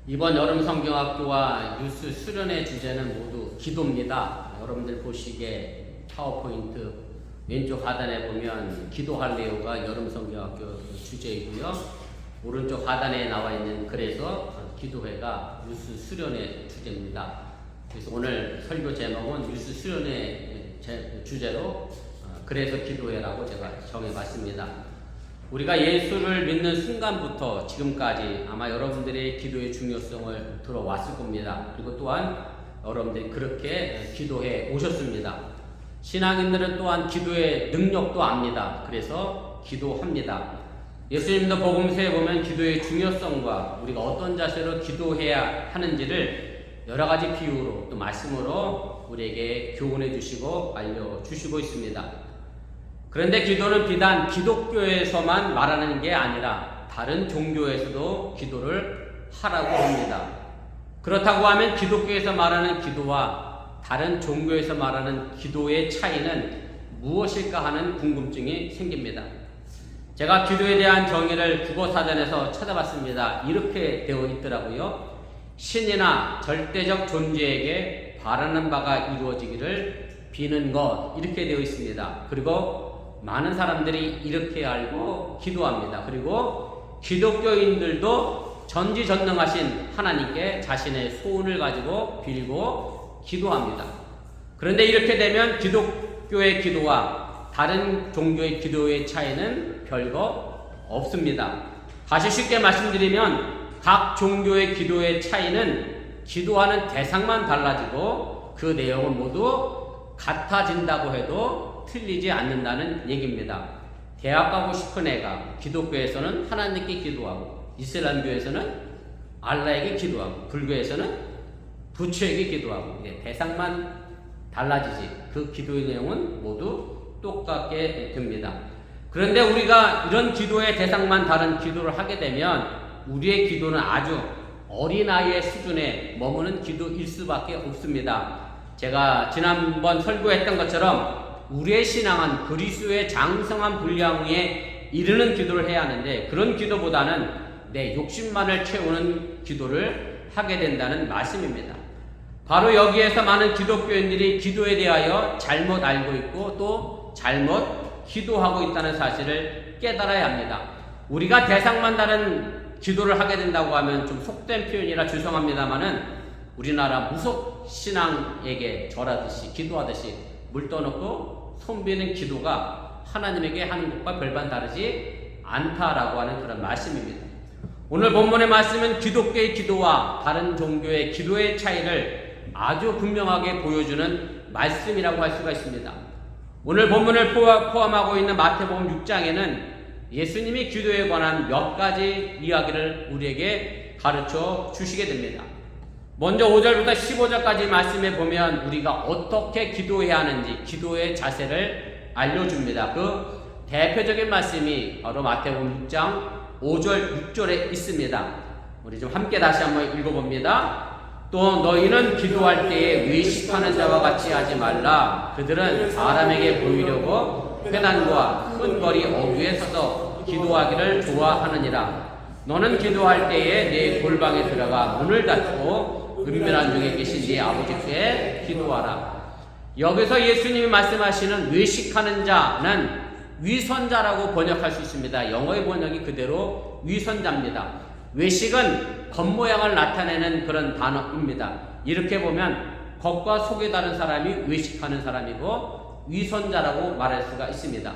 이번 여름 성경학교와 뉴스 수련의 주제는 모두 기도입니다. 여러분들 보시기에 파워포인트 왼쪽 하단에 보면 기도할래요가 여름 성경학교 주제이고요. 오른쪽 하단에 나와 있는 글에서 기도회가 뉴스 수련의 주제입니다. 그래서 오늘 설교 제목은 뉴스 수련의 주제로 그래서 기도회라고 제가 정해봤습니다. 우리가 예수를 믿는 순간부터 지금까지 아마 여러분들의 기도의 중요성을 들어왔을 겁니다. 그리고 또한 여러분들이 그렇게 기도해 오셨습니다. 신앙인들은 또한 기도의 능력도 압니다. 그래서 기도합니다. 예수님도 복음서에 보면 기도의 중요성과 우리가 어떤 자세로 기도해야 하는지를 여러 가지 비유로 또 말씀으로 우리에게 교훈해 주시고 알려주시고 있습니다. 그런데 기도는 비단 기독교에서만 말하는 게 아니라 다른 종교에서도 기도를 하라고 합니다. 그렇다고 하면 기독교에서 말하는 기도와 다른 종교에서 말하는 기도의 차이는 무엇일까 하는 궁금증이 생깁니다. 제가 기도에 대한 정의를 국어사전에서 찾아봤습니다. 이렇게 되어 있더라고요. 신이나 절대적 존재에게 바라는 바가 이루어지기를 비는 것, 이렇게 되어 있습니다. 그리고 많은 사람들이 이렇게 알고 기도합니다. 그리고 기독교인들도 전지전능하신 하나님께 자신의 소원을 가지고 빌고 기도합니다. 그런데 이렇게 되면 기독교의 기도와 다른 종교의 기도의 차이는 별거 없습니다. 다시 쉽게 말씀드리면 각 종교의 기도의 차이는 기도하는 대상만 달라지고 그 내용은 모두 같아진다고 해도 틀리지 않는다는 얘기입니다. 대학 가고 싶은 애가 기독교에서는 하나님께 기도하고, 이슬람교에서는 알라에게 기도하고, 불교에서는 부처에게 기도하고, 대상만 달라지지 그 기도의 내용은 모두 똑같게 됩니다. 그런데 우리가 이런 기도의 대상만 다른 기도를 하게 되면 우리의 기도는 아주 어린아이의 수준에 머무는 기도일 수밖에 없습니다. 제가 지난번 설교했던 것처럼 우리의 신앙은 그리스도의 장성한 분량에 이르는 기도를 해야 하는데, 그런 기도보다는 내 욕심만을 채우는 기도를 하게 된다는 말씀입니다. 바로 여기에서 많은 기독교인들이 기도에 대하여 잘못 알고 있고 또 잘못 기도하고 있다는 사실을 깨달아야 합니다. 우리가 대상만 다른 기도를 하게 된다고 하면 좀 속된 표현이라 죄송합니다만은 우리나라 무속신앙에게 절하듯이 기도하듯이 물 떠놓고 손비는 기도가 하나님에게 하는 것과 별반 다르지 않다라고 하는 그런 말씀입니다. 오늘 본문의 말씀은 기독교의 기도와 다른 종교의 기도의 차이를 아주 분명하게 보여주는 말씀이라고 할 수가 있습니다. 오늘 본문을 포함하고 있는 마태복음 6장에는 예수님이 기도에 관한 몇 가지 이야기를 우리에게 가르쳐 주시게 됩니다. 먼저 5절부터 15절까지 말씀에 보면 우리가 어떻게 기도해야 하는지 기도의 자세를 알려줍니다. 그 대표적인 말씀이 바로 마태복음 6장 5절 6절에 있습니다. 우리 좀 함께 다시 한번 읽어봅니다. 또 너희는 기도할 때에 외식하는 자와 같이 하지 말라. 그들은 사람에게 보이려고 회당과 큰 거리 어귀에 서서 기도하기를 좋아하느니라. 너는 기도할 때에 내 골방에 들어가 문을 닫고 은밀한 중에 계신 네 아버지께 기도하라. 여기서 예수님이 말씀하시는 외식하는 자는 위선자라고 번역할 수 있습니다. 영어의 번역이 그대로 위선자입니다. 외식은 겉모양을 나타내는 그런 단어입니다. 이렇게 보면 겉과 속이 다른 사람이 외식하는 사람이고 위선자라고 말할 수가 있습니다.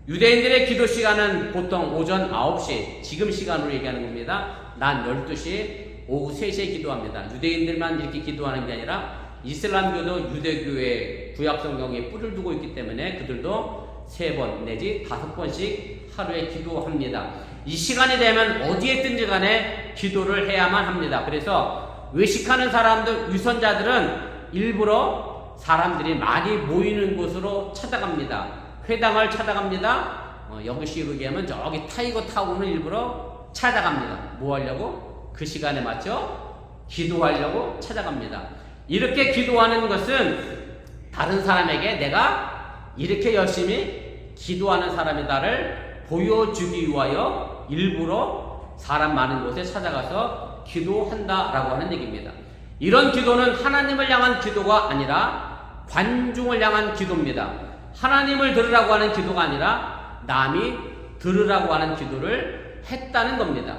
유대인들의 기도 시간은 보통 오전 9시, 지금 시간으로 얘기하는 겁니다. 낮 12시, 오후 3시에 기도합니다. 유대인들만 이렇게 기도하는 게 아니라 이슬람교도 유대교의 구약성경에 뿔을 두고 있기 때문에 그들도 3번 내지 5번씩 하루에 기도합니다. 이 시간이 되면 어디에 있든지 간에 기도를 해야만 합니다. 그래서 외식하는 사람들, 위선자들은 일부러 사람들이 많이 모이는 곳으로 찾아갑니다. 회당을 찾아갑니다. 여기식으로 얘기하면 저기 타이거 타운을 일부러 찾아갑니다. 뭐 하려고? 그 시간에 맞춰 기도하려고 찾아갑니다. 이렇게 기도하는 것은 다른 사람에게 내가 이렇게 열심히 기도하는 사람이다를 보여주기 위하여 일부러 사람 많은 곳에 찾아가서 기도한다라고 하는 얘기입니다. 이런 기도는 하나님을 향한 기도가 아니라 관중을 향한 기도입니다. 하나님을 들으라고 하는 기도가 아니라 남이 들으라고 하는 기도를 했다는 겁니다.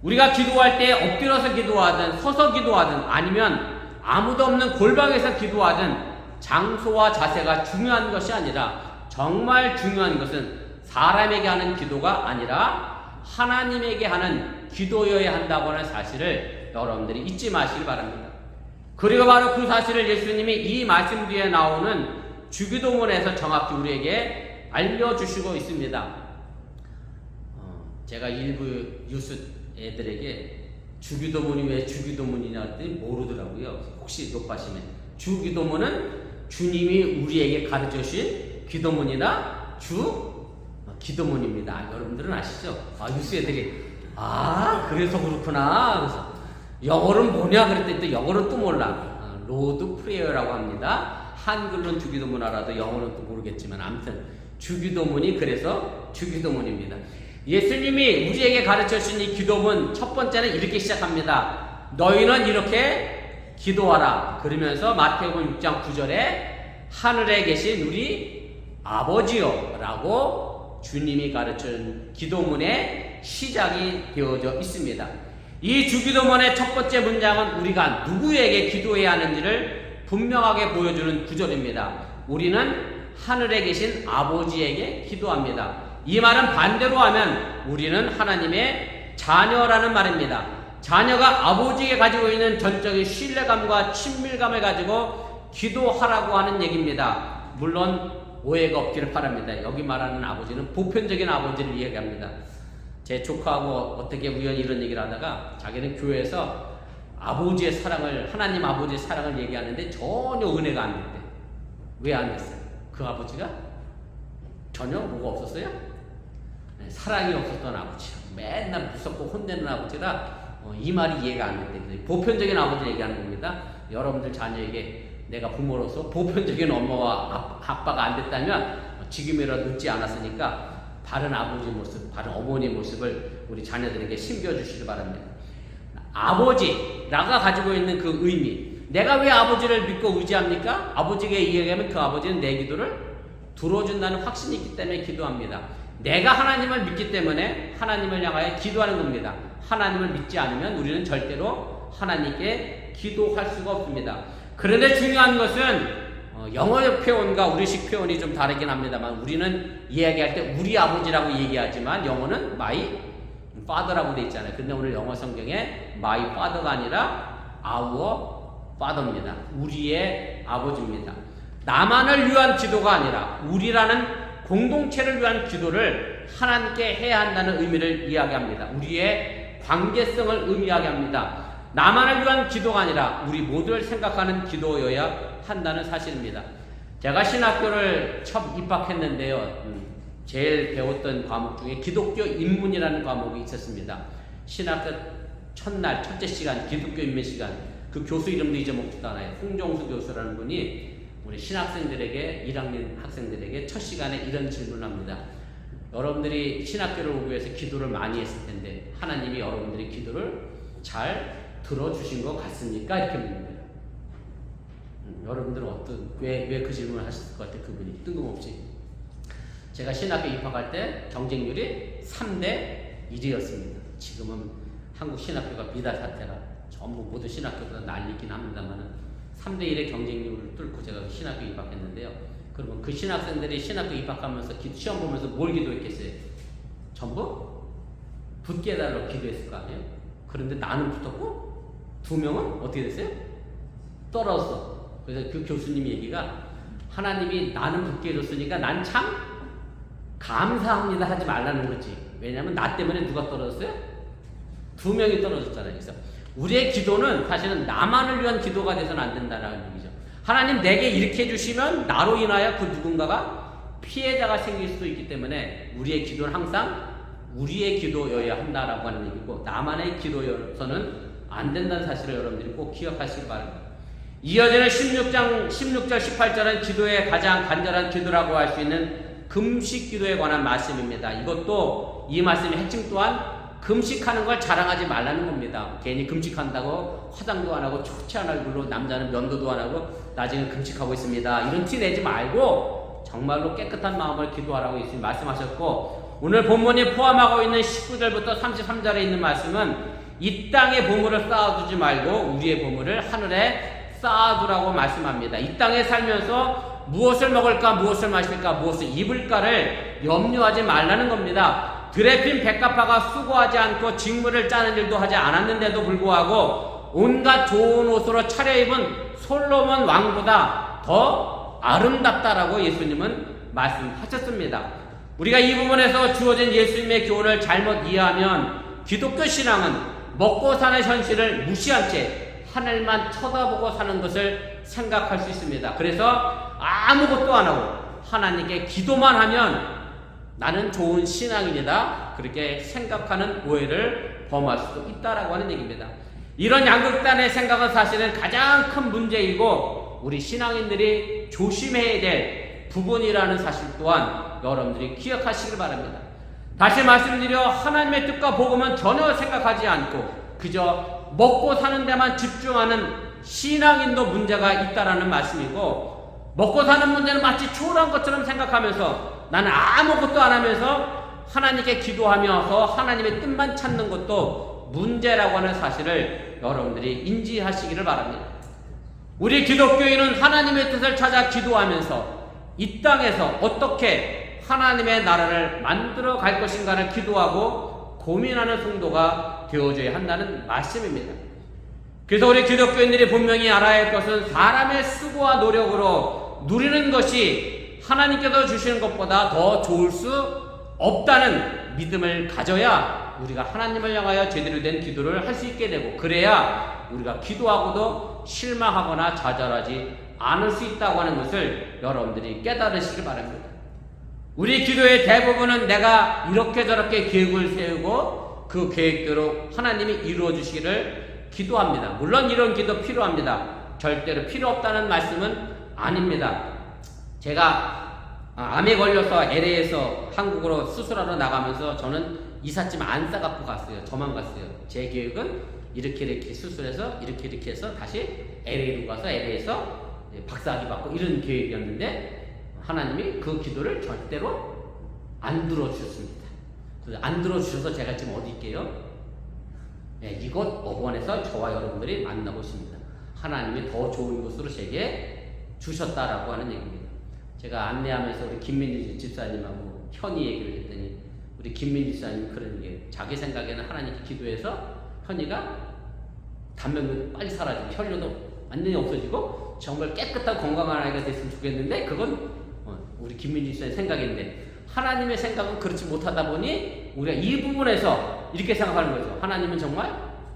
우리가 기도할 때 엎드려서 기도하든 서서 기도하든 아니면 아무도 없는 골방에서 기도하든 장소와 자세가 중요한 것이 아니라 정말 중요한 것은 사람에게 하는 기도가 아니라 하나님에게 하는 기도여야 한다고 하는 사실을 여러분들이 잊지 마시기 바랍니다. 그리고 바로 그 사실을 예수님이 이 말씀 뒤에 나오는 주기도문에서 정확히 우리에게 알려주시고 있습니다. 제가 일부 뉴스 애들에게 주기도문이 왜 주기도문이냐 했더니 모르더라고요. 혹시 높아시면 주기도문은 주님이 우리에게 가르쳐 주신 기도문이나 기도문입니다. 여러분들은 아시죠? 뉴스 애들이 그래서 그렇구나. 그래서 영어는 뭐냐 그랬더니 또 영어는 또 몰라. 로드 프레이어라고 합니다. 한글로는 주기도문 알아도 영어는 또 모르겠지만 아무튼 주기도문이 그래서 주기도문입니다. 예수님이 우리에게 가르쳐 주신 이 기도문 첫 번째는 이렇게 시작합니다. 너희는 이렇게 기도하라. 그러면서 마태복음 6장 9절에 하늘에 계신 우리 아버지요 라고 주님이 가르쳐준 기도문의 시작이 되어져 있습니다. 이 주기도문의 첫 번째 문장은 우리가 누구에게 기도해야 하는지를 분명하게 보여주는 구절입니다. 우리는 하늘에 계신 아버지에게 기도합니다. 이 말은 반대로 하면 우리는 하나님의 자녀라는 말입니다. 자녀가 아버지에게 가지고 있는 전적인 신뢰감과 친밀감을 가지고 기도하라고 하는 얘기입니다. 물론 오해가 없기를 바랍니다. 여기 말하는 아버지는 보편적인 아버지를 이야기합니다. 제 조카하고 어떻게 우연히 이런 얘기를 하다가 자기는 교회에서 아버지의 사랑을, 하나님 아버지의 사랑을 얘기하는데 전혀 은혜가 안 됐대. 왜 안 됐어요? 그 아버지가 전혀 뭐가 없었어요? 사랑이 없었던 아버지요. 맨날 무섭고 혼내는 아버지라 이 말이 이해가 안 된대. 보편적인 아버지 얘기하는 겁니다. 여러분들 자녀에게 내가 부모로서 보편적인 엄마와 아빠가 안 됐다면 지금이라도 늦지 않았으니까 바른 아버지 모습, 바른 어머니 모습을 우리 자녀들에게 심겨주시기 바랍니다. 아버지라가 가지고 있는 그 의미, 내가 왜 아버지를 믿고 의지합니까? 아버지에게 이야기하면 그 아버지는 내 기도를 들어준다는 확신이 있기 때문에 기도합니다. 내가 하나님을 믿기 때문에 하나님을 향하여 기도하는 겁니다. 하나님을 믿지 않으면 우리는 절대로 하나님께 기도할 수가 없습니다. 그런데 중요한 것은 영어 표현과 우리식 표현이 좀 다르긴 합니다만 우리는 이야기할 때 우리 아버지라고 얘기하지만 영어는 my father라고 돼 있잖아요. 근데 오늘 영어 성경에 my father가 아니라 our father입니다. 우리의 아버지입니다. 나만을 위한 기도가 아니라 우리라는 공동체를 위한 기도를 하나님께 해야 한다는 의미를 이야기합니다. 우리의 관계성을 의미하게 합니다. 나만을 위한 기도가 아니라 우리 모두를 생각하는 기도여야 한다는 사실입니다. 제가 신학교를 처음 입학했는데요. 제일 배웠던 과목 중에 기독교 인문이라는 과목이 있었습니다. 신학교 첫날 첫째 시간 기독교 인문 시간, 그 교수 이름도 잊어먹지도 않아요. 홍정수 교수라는 분이 우리 신학생들에게 1학년 학생들에게 첫 시간에 이런 질문을 합니다. 여러분들이 신학교를 오기 위해서 기도를 많이 했을 텐데 하나님이 여러분들의 기도를 잘 들어주신 것 같습니까? 이렇게 묻는 거예요. 여러분들은 왜 그 질문을 하셨을 것 같아요? 그분이 뜬금없이. 제가 신학교 입학할 때 경쟁률이 3대 1이었습니다. 지금은 한국 신학교가 비달 사태라 전부 모든 신학교보다 난리긴 합니다만 3대 1의 경쟁률을 뚫고 제가 신학교 입학했는데요. 그러면 그 신학생들이 신학교 입학하면서 시험 보면서 뭘 기도했겠어요? 전부 붙게 해달라고 기도했을 거 아니에요? 그런데 나는 붙었고 2명은 어떻게 됐어요? 떨어졌어. 그래서 그 교수님 얘기가 하나님이 나는 붙게 해줬으니까 난 참 감사합니다 하지 말라는 거지. 왜냐하면 나 때문에 누가 떨어졌어요? 2명이 떨어졌잖아요. 그래서 우리의 기도는 사실은 나만을 위한 기도가 돼서는 안 된다는 얘기죠. 하나님 내게 이렇게 해주시면 나로 인하여 그 누군가가 피해자가 생길 수도 있기 때문에 우리의 기도는 항상 우리의 기도여야 한다라고 하는 얘기고 나만의 기도여서는 안 된다는 사실을 여러분들이 꼭 기억하시기 바랍니다. 이어지는 16절 18절은 기도의 가장 간절한 기도라고 할 수 있는 금식 기도에 관한 말씀입니다. 이것도 이 말씀의 핵심 또한 금식하는 걸 자랑하지 말라는 겁니다. 괜히 금식한다고 화장도 안 하고 초췌한 얼굴로 남자는 면도도 안 하고 나중에 금식하고 있습니다. 이런 티 내지 말고 정말로 깨끗한 마음을 기도하라고 예수님 말씀하셨고, 오늘 본문이 포함하고 있는 19절부터 33절에 있는 말씀은 이 땅의 보물을 쌓아두지 말고 우리의 보물을 하늘에 쌓아두라고 말씀합니다. 이 땅에 살면서 무엇을 먹을까, 무엇을 마실까, 무엇을 입을까를 염려하지 말라는 겁니다. 드레핀 백합화가 수고하지 않고 직무를 짜는 일도 하지 않았는데도 불구하고 온갖 좋은 옷으로 차려입은 솔로몬 왕보다 더 아름답다라고 예수님은 말씀하셨습니다. 우리가 이 부분에서 주어진 예수님의 교훈을 잘못 이해하면 기독교 신앙은 먹고 사는 현실을 무시한 채 하늘만 쳐다보고 사는 것을 생각할 수 있습니다. 그래서 아무것도 안 하고 하나님께 기도만 하면 나는 좋은 신앙인이다, 그렇게 생각하는 오해를 범할 수도 있다라고 하는 얘기입니다. 이런 양극단의 생각은 사실은 가장 큰 문제이고 우리 신앙인들이 조심해야 될 부분이라는 사실 또한 여러분들이 기억하시길 바랍니다. 다시 말씀드려 하나님의 뜻과 복음은 전혀 생각하지 않고 그저 먹고 사는 데만 집중하는 신앙인도 문제가 있다라는 말씀이고, 먹고 사는 문제는 마치 초월한 것처럼 생각하면서 나는 아무것도 안 하면서 하나님께 기도하면서 하나님의 뜻만 찾는 것도 문제라고 하는 사실을 여러분들이 인지하시기를 바랍니다. 우리 기독교인은 하나님의 뜻을 찾아 기도하면서 이 땅에서 어떻게 하나님의 나라를 만들어 갈 것인가를 기도하고 고민하는 성도가 되어줘야 한다는 말씀입니다. 그래서 우리 기독교인들이 분명히 알아야 할 것은 사람의 수고와 노력으로 누리는 것이 하나님께서 주시는 것보다 더 좋을 수 없다는 믿음을 가져야 우리가 하나님을 향하여 제대로 된 기도를 할 수 있게 되고, 그래야 우리가 기도하고도 실망하거나 좌절하지 않을 수 있다고 하는 것을 여러분들이 깨달으시길 바랍니다. 우리 기도의 대부분은 내가 이렇게 저렇게 계획을 세우고 그 계획대로 하나님이 이루어 주시기를 기도합니다. 물론 이런 기도 필요합니다. 절대로 필요 없다는 말씀은 아닙니다. 제가 암에 걸려서 LA에서 한국으로 수술하러 나가면서 저는 이삿짐 안 싸갖고 갔어요. 저만 갔어요. 제 계획은 이렇게 수술해서 이렇게 해서 다시 LA로 가서 LA에서 박사학위 받고 이런 계획이었는데 하나님이 그 기도를 절대로 안 들어주셨습니다. 안 들어주셔서 제가 지금 어디 있게요? 이곳 어원에서 저와 여러분들이 만나고 있습니다. 하나님이 더 좋은 곳으로 제게 주셨다라고 하는 얘기입니다. 제가 안내하면서 우리 김민지 집사님하고 현희 얘기를 했더니 우리 김민지 집사님이 그런 얘기예요. 자기 생각에는 하나님께 기도해서 현희가 단명도 빨리 사라지고 혈뇨도 완전히 없어지고 정말 깨끗하고 건강한 아이가 됐으면 좋겠는데, 그건 우리 김민지 집사님 생각인데 하나님의 생각은 그렇지 못하다 보니 우리가 이 부분에서 이렇게 생각하는 거죠. 하나님은 정말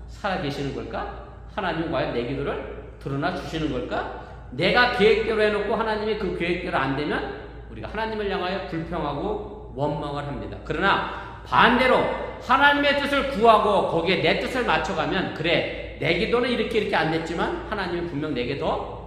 살아계시는 걸까? 하나님은 과연 내 기도를 드러나 주시는 걸까? 내가 계획대로 해놓고 하나님이 그 계획대로 안 되면 우리가 하나님을 향하여 불평하고 원망을 합니다. 그러나 반대로 하나님의 뜻을 구하고 거기에 내 뜻을 맞춰가면, 그래 내 기도는 이렇게 안 됐지만 하나님은 분명 내게 더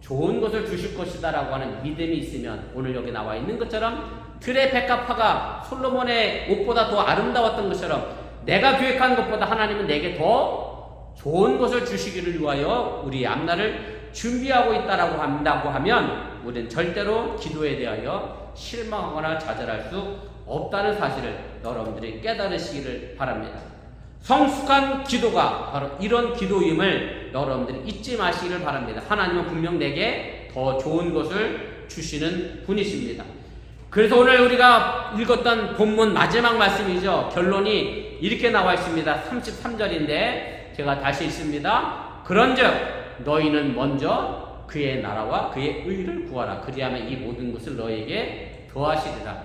좋은 것을 주실 것이다 라고 하는 믿음이 있으면, 오늘 여기 나와 있는 것처럼 들의 백합화가 솔로몬의 옷보다 더 아름다웠던 것처럼 내가 계획한 것보다 하나님은 내게 더 좋은 것을 주시기를 위하여 우리 앞날을 준비하고 있다라고 한다고 하면 우리는 절대로 기도에 대하여 실망하거나 좌절할 수 없다는 사실을 여러분들이 깨달으시기를 바랍니다. 성숙한 기도가 바로 이런 기도임을 여러분들이 잊지 마시기를 바랍니다. 하나님은 분명 내게 더 좋은 것을 주시는 분이십니다. 그래서 오늘 우리가 읽었던 본문 마지막 말씀이죠. 결론이 이렇게 나와 있습니다. 33절인데 제가 다시 읽습니다. 그런즉 너희는 먼저 그의 나라와 그의 의를 구하라. 그리하면 이 모든 것을 너희에게 더하시리라.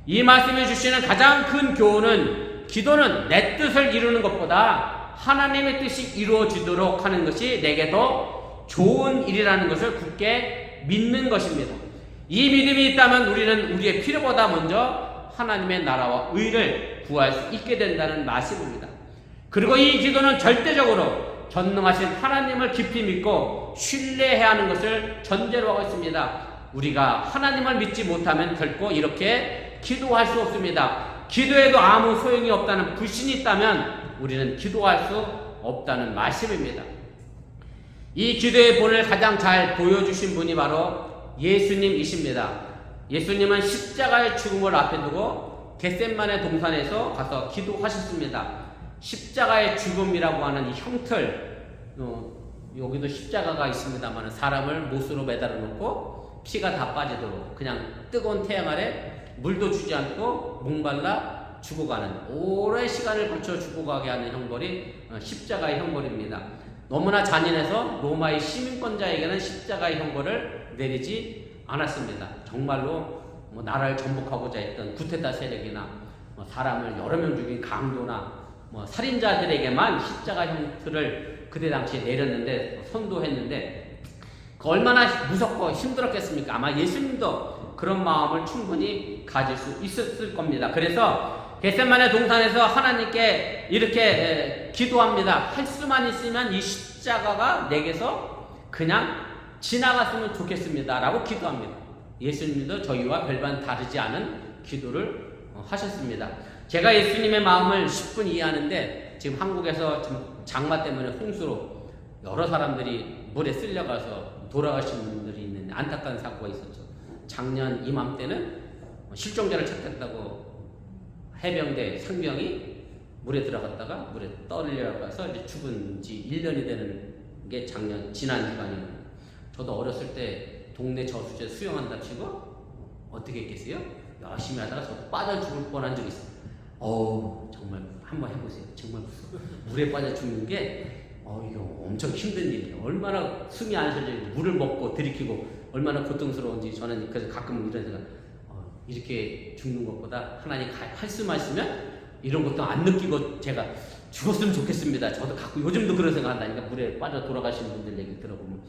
이 말씀해 주시는 가장 큰 교훈은, 기도는 내 뜻을 이루는 것보다 하나님의 뜻이 이루어지도록 하는 것이 내게 더 좋은 일이라는 것을 굳게 믿는 것입니다. 이 믿음이 있다면 우리는 우리의 필요보다 먼저 하나님의 나라와 의를 구할 수 있게 된다는 말씀입니다. 그리고 이 기도는 절대적으로 전능하신 하나님을 깊이 믿고 신뢰해야 하는 것을 전제로 하고 있습니다. 우리가 하나님을 믿지 못하면 결코 이렇게 기도할 수 없습니다. 기도해도 아무 소용이 없다는 불신이 있다면 우리는 기도할 수 없다는 말씀입니다. 이 기도의 본을 가장 잘 보여주신 분이 바로 예수님이십니다. 예수님은 십자가의 죽음을 앞에 두고 겟셋마네 동산에서 가서 기도하셨습니다. 십자가의 죽음이라고 하는 이 형틀, 여기도 십자가가 있습니다만 사람을 못으로 매달아 놓고 피가 다 빠지도록 그냥 뜨거운 태양 아래 물도 주지 않고 목말라 죽어가는, 오랜 시간을 거쳐 죽어가게 하는 형벌이 십자가의 형벌입니다. 너무나 잔인해서 로마의 시민권자에게는 십자가의 형벌을 내리지 않았습니다. 정말로 나라를 전복하고자 했던 구테타 세력이나 사람을 여러 명 죽인 강도나 살인자들에게만 십자가 형틀을 그때 당시에 내렸는데, 선도했는데 얼마나 무섭고 힘들었겠습니까? 아마 예수님도 그런 마음을 충분히 가질 수 있었을 겁니다. 그래서 겟셋마네 동산에서 하나님께 이렇게 기도합니다. 할 수만 있으면 이 십자가가 내게서 그냥 지나갔으면 좋겠습니다 라고 기도합니다. 예수님도 저희와 별반 다르지 않은 기도를 하셨습니다. 제가 예수님의 마음을 10분 이해하는데, 지금 한국에서 지금 장마 때문에 홍수로 여러 사람들이 물에 쓸려가서 돌아가신 분들이 있는 안타까운 사고가 있었죠. 작년 이맘때는 실종자를 찾겠다고 해병대 상병이 물에 들어갔다가 물에 떠내려가서 이제 죽은 지 1년이 되는 게 지난 기간이에요. 저도 어렸을 때 동네 저수지에 수영한다 치고 어떻게 했겠어요? 열심히 하다가 저도 빠져 죽을 뻔한 적이 있어요. 정말 한번 해보세요. 정말 물에 빠져 죽는 게 이거 엄청 힘든 일이에요. 얼마나 숨이 안 쉬어져 있고 물을 먹고 들이키고 얼마나 고통스러운지 저는 그래서 가끔 이런 생각, 이렇게 죽는 것보다 하나님 할 수만 있으면 이런 것도 안 느끼고 제가 죽었으면 좋겠습니다. 저도 가끔 요즘도 그런 생각 한다니까. 물에 빠져 돌아가시는 분들 얘기 들어보면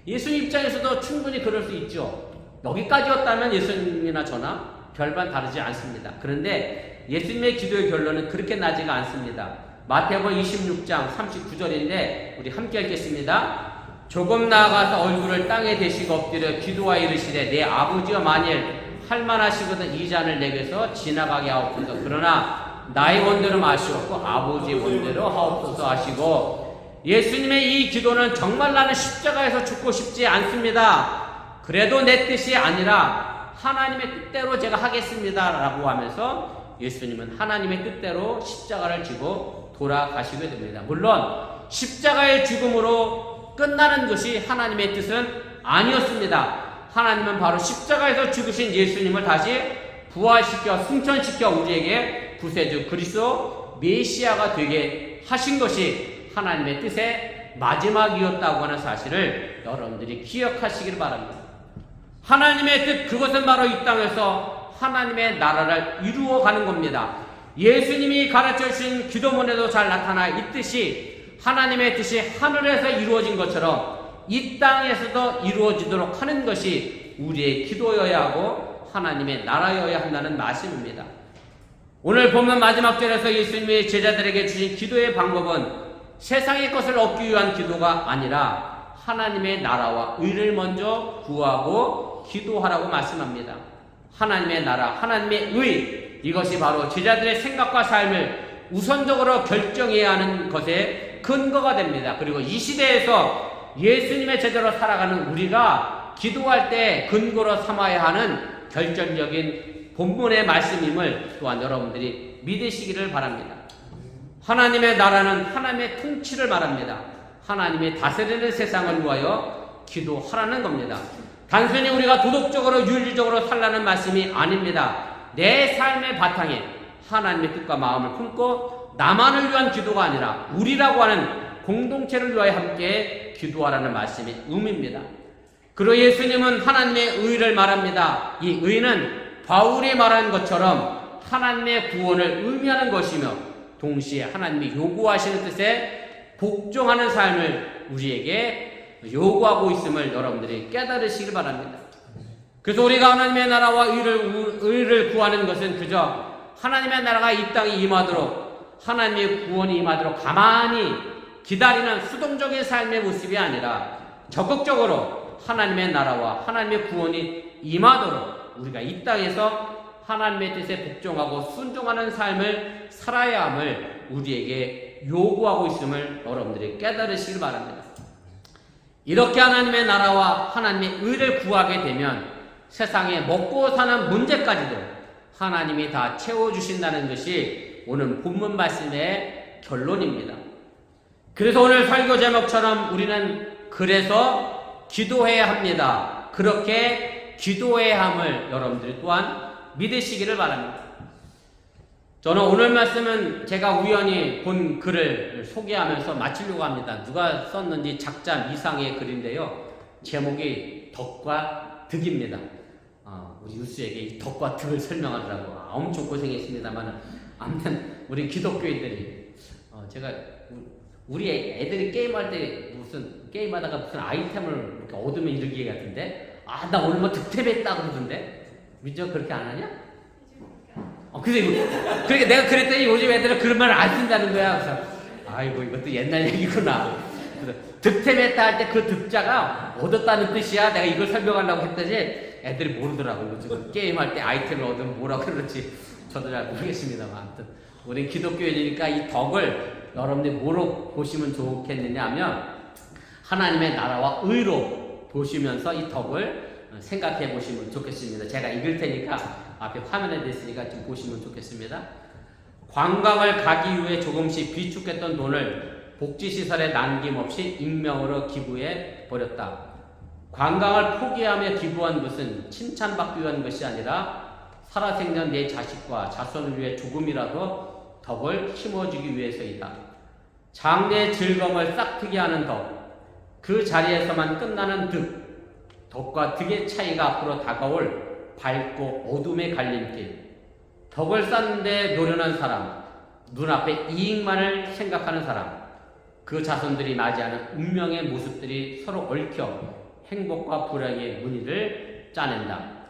예수님 입장에서도 충분히 그럴 수 있죠. 여기까지였다면 예수님이나 저나 별반 다르지 않습니다. 그런데 예수님의 기도의 결론은 그렇게 나지가 않습니다. 마태복음 26장 39절인데 우리 함께 읽겠습니다. 조금 나아가서 얼굴을 땅에 대시고 엎드려 기도하여 이르시되 내 아버지여 만일 할만하시거든 이 잔을 내게서 지나가게 하옵소서. 그러나 나의 원대로 마시옵고 아버지의 원대로 하옵소서 하시고, 예수님의 이 기도는 정말 나는 십자가에서 죽고 싶지 않습니다. 그래도 내 뜻이 아니라 하나님의 뜻대로 제가 하겠습니다 라고 하면서 예수님은 하나님의 뜻대로 십자가를 지고 돌아가시게 됩니다. 물론 십자가의 죽음으로 끝나는 것이 하나님의 뜻은 아니었습니다. 하나님은 바로 십자가에서 죽으신 예수님을 다시 부활시켜 승천시켜 우리에게 구세주 그리스도 메시아가 되게 하신 것이 하나님의 뜻의 마지막이었다고 하는 사실을 여러분들이 기억하시길 바랍니다. 하나님의 뜻, 그것은 바로 이 땅에서 하나님의 나라를 이루어가는 겁니다. 예수님이 가르쳐주신 기도문에도 잘 나타나 있듯이 하나님의 뜻이 하늘에서 이루어진 것처럼 이 땅에서도 이루어지도록 하는 것이 우리의 기도여야 하고 하나님의 나라여야 한다는 말씀입니다. 오늘 본문 마지막 절에서 예수님이 제자들에게 주신 기도의 방법은 세상의 것을 얻기 위한 기도가 아니라 하나님의 나라와 의를 먼저 구하고 기도하라고 말씀합니다. 하나님의 나라, 하나님의 의, 이것이 바로 제자들의 생각과 삶을 우선적으로 결정해야 하는 것의 근거가 됩니다. 그리고 이 시대에서 예수님의 제자로 살아가는 우리가 기도할 때 근거로 삼아야 하는 결정적인 본문의 말씀임을 또한 여러분들이 믿으시기를 바랍니다. 하나님의 나라는 하나님의 통치를 말합니다. 하나님의 다스리는 세상을 위하여 기도하라는 겁니다. 단순히 우리가 도덕적으로 윤리적으로 살라는 말씀이 아닙니다. 내 삶의 바탕에 하나님의 뜻과 마음을 품고 나만을 위한 기도가 아니라 우리라고 하는 공동체를 위하여 함께 기도하라는 말씀이 의미입니다. 그리고 예수님은 하나님의 의를 말합니다. 이 의는 바울이 말한 것처럼 하나님의 구원을 의미하는 것이며 동시에 하나님이 요구하시는 뜻에 복종하는 삶을 우리에게 요구하고 있음을 여러분들이 깨달으시길 바랍니다. 그래서 우리가 하나님의 나라와 의를 구하는 것은 그저 하나님의 나라가 이 땅에 임하도록, 하나님의 구원이 임하도록 가만히 기다리는 수동적인 삶의 모습이 아니라 적극적으로 하나님의 나라와 하나님의 구원이 임하도록 우리가 이 땅에서 하나님의 뜻에 복종하고 순종하는 삶을 살아야 함을 우리에게 요구하고 있음을 여러분들이 깨달으시길 바랍니다. 이렇게 하나님의 나라와 하나님의 의를 구하게 되면 세상에 먹고 사는 문제까지도 하나님이 다 채워주신다는 것이 오늘 본문 말씀의 결론입니다. 그래서 오늘 설교 제목처럼 우리는 그래서 기도해야 합니다. 그렇게 기도해야 함을 여러분들이 또한 믿으시기를 바랍니다. 저는 오늘 말씀은 제가 우연히 본 글을 소개하면서 마치려고 합니다. 누가 썼는지 작자 미상의 글인데요. 제목이 덕과 득입니다. 우리 유수에게 이 덕과 득을 설명하더라고. 엄청 고생했습니다만 아무튼 우리 기독교인들이 제가 우리 애들이 게임할 때 무슨 게임하다가 무슨 아이템을 이렇게 얻으면 이러기 같은데 나 오늘 뭐 득템했다 그러던데 민정 그렇게 안 하냐? 그러니까 내가 그랬더니 요즘 애들은 그런 말을 안 쓴다는 거야. 그래서 아이고 이것도 옛날 얘기구나. 그래서 득템했다 할 때 그 득자가 얻었다는 뜻이야. 내가 이걸 설명하려고 했더니 애들이 모르더라고요. 지금 게임할 때 아이템을 얻으면 뭐라고 그러지 저도 잘 모르겠습니다만 아무튼 우리 기독교인이니까 이 덕을 여러분들이 뭐로 보시면 좋겠느냐 하면 하나님의 나라와 의로 보시면서 이 덕을 생각해 보시면 좋겠습니다. 제가 읽을 테니까 앞에 화면에 됐으니까 좀 보시면 좋겠습니다. 관광을 가기 위해 조금씩 비축했던 돈을 복지시설에 남김없이 익명으로 기부해 버렸다. 관광을 포기하며 기부한 것은 칭찬받기 위한 것이 아니라 살아생전 내 자식과 자손을 위해 조금이라도 덕을 심어주기 위해서이다. 장래의 즐거움을 싹트게 하는 덕, 그 자리에서만 끝나는 득, 덕과 득의 차이가 앞으로 다가올 밝고 어둠의 갈림길, 덕을 쌓는데 노련한 사람, 눈앞에 이익만을 생각하는 사람, 그 자손들이 맞이하는 운명의 모습들이 서로 얽혀 행복과 불행의 무늬를 짜낸다.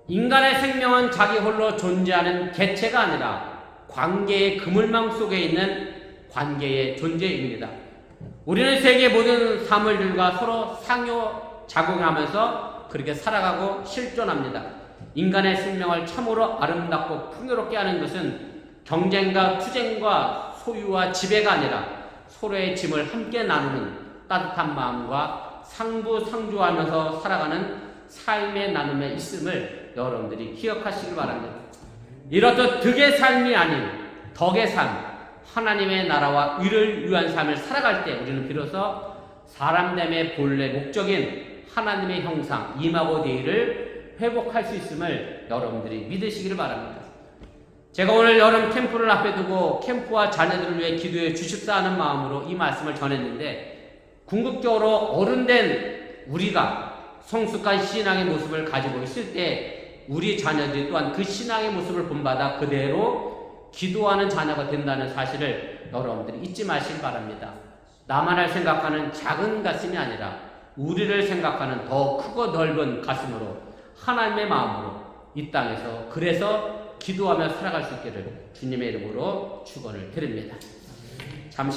인간의 생명은 자기 홀로 존재하는 개체가 아니라 관계의 그물망 속에 있는 관계의 존재입니다. 우리는 세계 모든 사물들과 서로 상호 작용하면서 그렇게 살아가고 실존합니다. 인간의 생명을 참으로 아름답고 풍요롭게 하는 것은 경쟁과 투쟁과 소유와 지배가 아니라 서로의 짐을 함께 나누는 따뜻한 마음과 상부상조하면서 살아가는 삶의 나눔에 있음을 여러분들이 기억하시길 바랍니다. 이렇듯 득의 삶이 아닌 덕의 삶, 하나님의 나라와 의를 위한 삶을 살아갈 때 우리는 비로소 사람됨의 본래 목적인 하나님의 형상, 임하고 대의를 회복할 수 있음을 여러분들이 믿으시기를 바랍니다. 제가 오늘 여름 캠프를 앞에 두고 캠프와 자녀들을 위해 기도해 주십사 하는 마음으로 이 말씀을 전했는데 궁극적으로 어른된 우리가 성숙한 신앙의 모습을 가지고 있을 때 우리 자녀들이 또한 그 신앙의 모습을 본받아 그대로 기도하는 자녀가 된다는 사실을 여러분들이 잊지 마시기 바랍니다. 나만을 생각하는 작은 가슴이 아니라 우리를 생각하는 더 크고 넓은 가슴으로 하나님의 마음으로 이 땅에서 그래서 기도하며 살아갈 수 있기를 주님의 이름으로 축원을 드립니다. 잠시